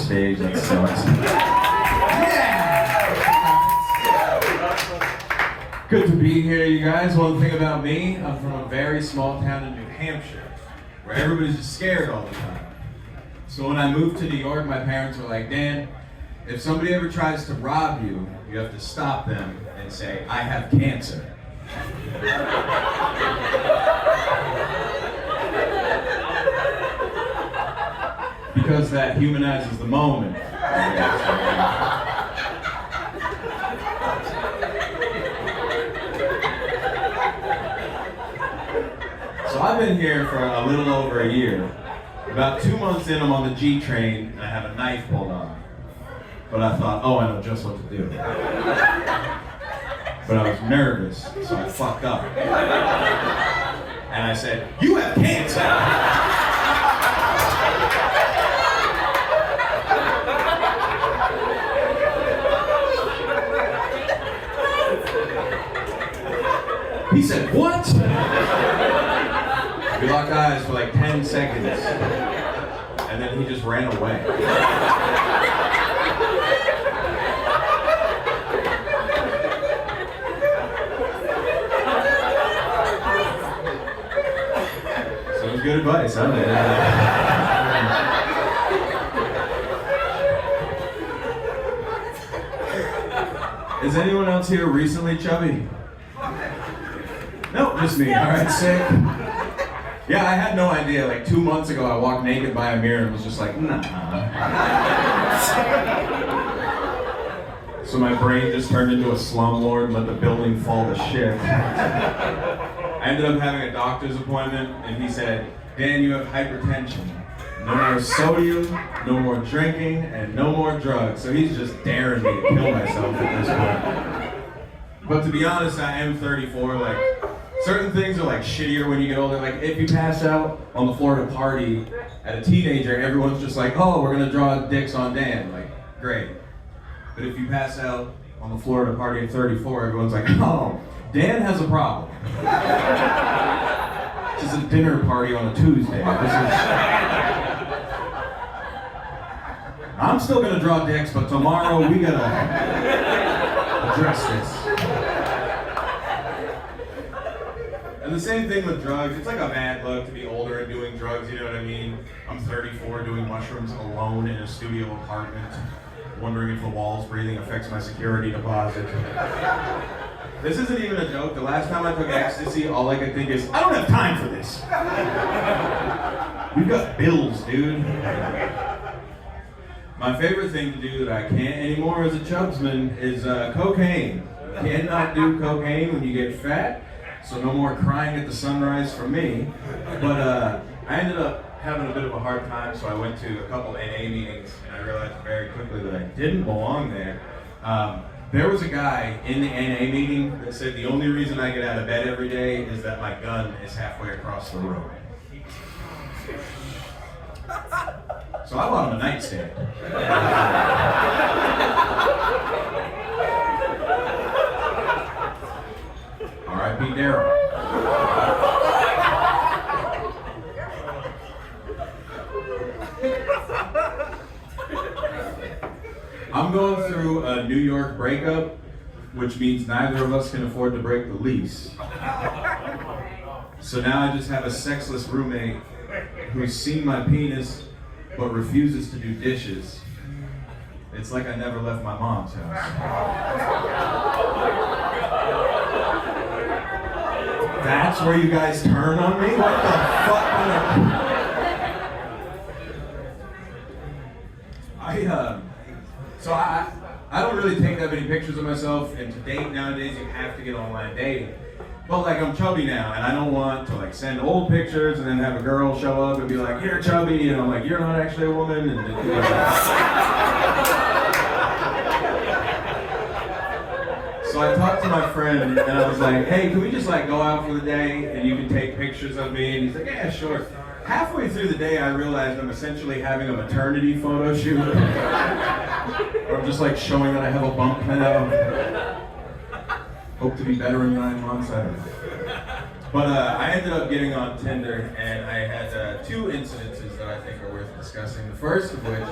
stage. That sucks. Yeah! Good to be here, you guys. One thing about me, I'm from a very small town in New Hampshire, where everybody's just scared all the time. So when I moved to New York, my parents were like, Dan, if somebody ever tries to rob you, you have to stop them and say, I have cancer. Because that humanizes the moment. So I've been here for a little over a year. About 2 months in, I'm on the G train and I have a knife pulled on. But I thought, oh, I know just what to do. But I was nervous, so I fucked up. And I said, you have cancer! He said, what? We locked eyes for like 10 seconds. And then he just ran away. So it was good advice, huh? Is anyone else here recently chubby? Nope, just me. All right, sick. Yeah, I had no idea. Like 2 months ago, I walked naked by a mirror and was just like, nah. So my brain just turned into a slumlord and let the building fall to shit. I ended up having a doctor's appointment, and he said, Dan, you have hypertension. No more sodium, no more drinking, and no more drugs. So he's just daring me to kill myself at this point. But to be honest, I am 34. Like, certain things are like shittier when you get older. Like if you pass out on the floor at a party at a teenager, everyone's just like, oh, we're gonna draw dicks on Dan. Like, great. But if you pass out on the floor at a party at 34, everyone's like, oh, Dan has a problem. This is a dinner party on a Tuesday. I'm still gonna draw dicks, but tomorrow we gotta address this. And the same thing with drugs. It's like a bad look to be older and doing drugs, you know what I mean? I'm 34 doing mushrooms alone in a studio apartment, wondering if the walls breathing affects my security deposit. This isn't even a joke. The last time I took ecstasy, all I could think is, I don't have time for this. We've got bills, dude. My favorite thing to do that I can't anymore as a chubsman is cocaine. You cannot do cocaine when you get fat. So no more crying at the sunrise for me. But I ended up having a bit of a hard time, so I went to a couple NA meetings, and I realized very quickly that I didn't belong there. There was a guy in the NA meeting that said the only reason I get out of bed every day is that my gun is halfway across the room. So I bought him a nightstand. R.I.P. Daryl. I'm going through a New York breakup, which means neither of us can afford to break the lease. So now I just have a sexless roommate who's seen my penis but refuses to do dishes. It's like I never left my mom's house. That's where you guys turn on me? What the fuck? I don't really take that many pictures of myself, and to date nowadays you have to get online dating. But like I'm chubby now, and I don't want to like send old pictures and then have a girl show up and be like, you're chubby, and I'm like, you're not actually a woman. And so I talked to my friend, and I was like, hey, can we just like go out for the day, and you can take pictures of me? And he's like, yeah, sure. Halfway through the day, I realized I'm essentially having a maternity photo shoot. Or I'm just like showing that I have a bump now. Hope to be better in 9 months, I don't know. But I ended up getting on Tinder, and I had two incidences that I think are worth discussing. The first of which,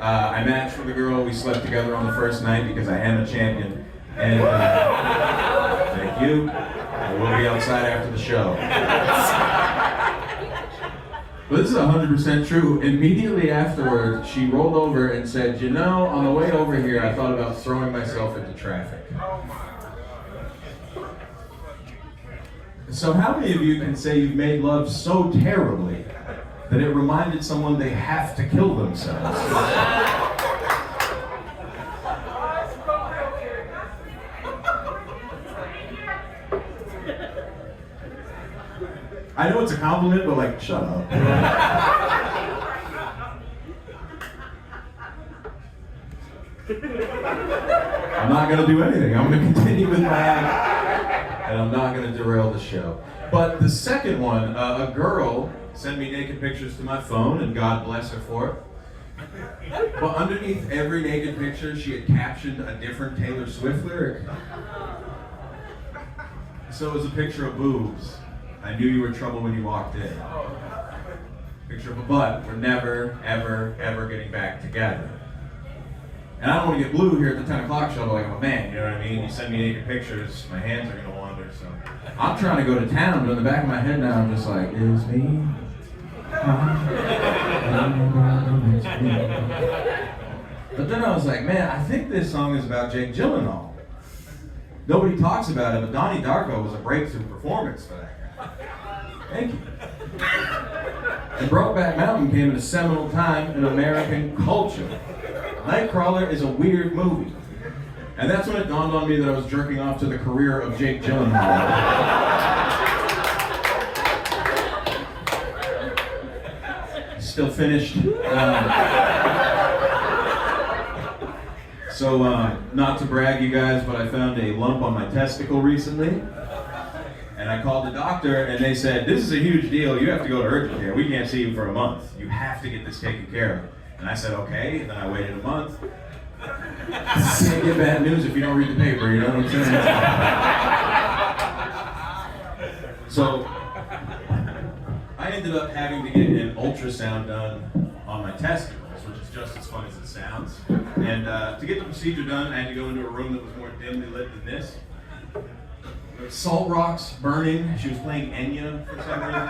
I matched with a girl. We slept together on the first night because I am a champion. And thank you. I will be outside after the show. But this is 100% true. Immediately afterward, she rolled over and said, "You know, on the way over here, I thought about throwing myself into traffic." So how many of you can say you've made love so terribly that it reminded someone they have to kill themselves? I know it's a compliment, but like, shut up. I'm not gonna do anything. I'm gonna continue with my act, and I'm not gonna derail the show. But the second one, a girl sent me naked pictures to my phone, and God bless her for it. But underneath every naked picture, she had captioned a different Taylor Swift lyric. So it was a picture of boobs. I knew you were trouble when you walked in. Picture of a butt. We're never, ever, ever getting back together. And I don't want to get blue here at the 10 o'clock show, but like I'm a man, you know what I mean? You send me naked pictures, my hands are going to wander, so. I'm trying to go to town, but in the back of my head now, I'm just like, is me? But then I was like, man, I think this song is about Jake Gyllenhaal. Nobody talks about it, but Donnie Darko was a breakthrough performance for that guy. Thank you. And Brokeback Mountain came at a seminal time in American culture. Nightcrawler is a weird movie. And that's when it dawned on me that I was jerking off to the career of Jake Gyllenhaal. Still finished. So, not to brag, you guys, but I found a lump on my testicle recently. And I called the doctor, and they said, "This is a huge deal. You have to go to urgent care. We can't see you for a month. You have to get this taken care of." And I said, "Okay." And then I waited a month. You can't get bad news if you don't read the paper, you know what I'm saying? So, I ended up having to get an ultrasound done on my testicles, which is just as fun as it sounds. And to get the procedure done, I had to go into a room that was more dimly lit than this. There were salt rocks burning. She was playing Enya for some reason.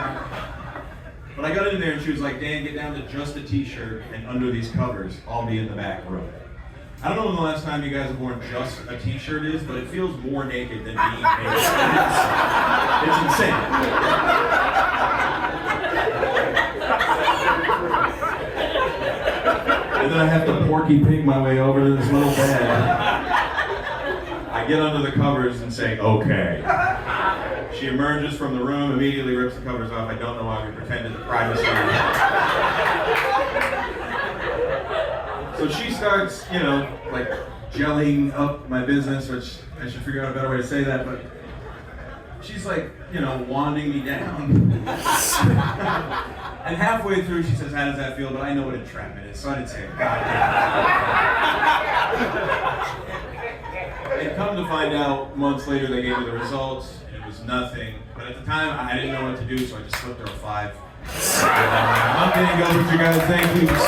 But I got in there and she was like, "Dan, get down to just a t-shirt and under these covers, I'll be in the back room." I don't know when the last time you guys have worn just a t-shirt is, but it feels more naked than being naked. It's insane. And then I have to Porky Pig my way over to this little bed. I get under the covers and say, "Okay." She emerges from the room, immediately rips the covers off. I don't know why we pretended the privacy. So she starts, you know, like gelling up my business, which I should figure out a better way to say that, but she's like, you know, wanding me down. And halfway through she says, "How does that feel?" But I know what entrapment is, so I didn't say it. God damn it. And come to find out, months later they gave me the results, and it was nothing. But at the time I didn't know what to do, so I just slipped her a 5. I'm getting Gilbert, you guys. Thank you so much.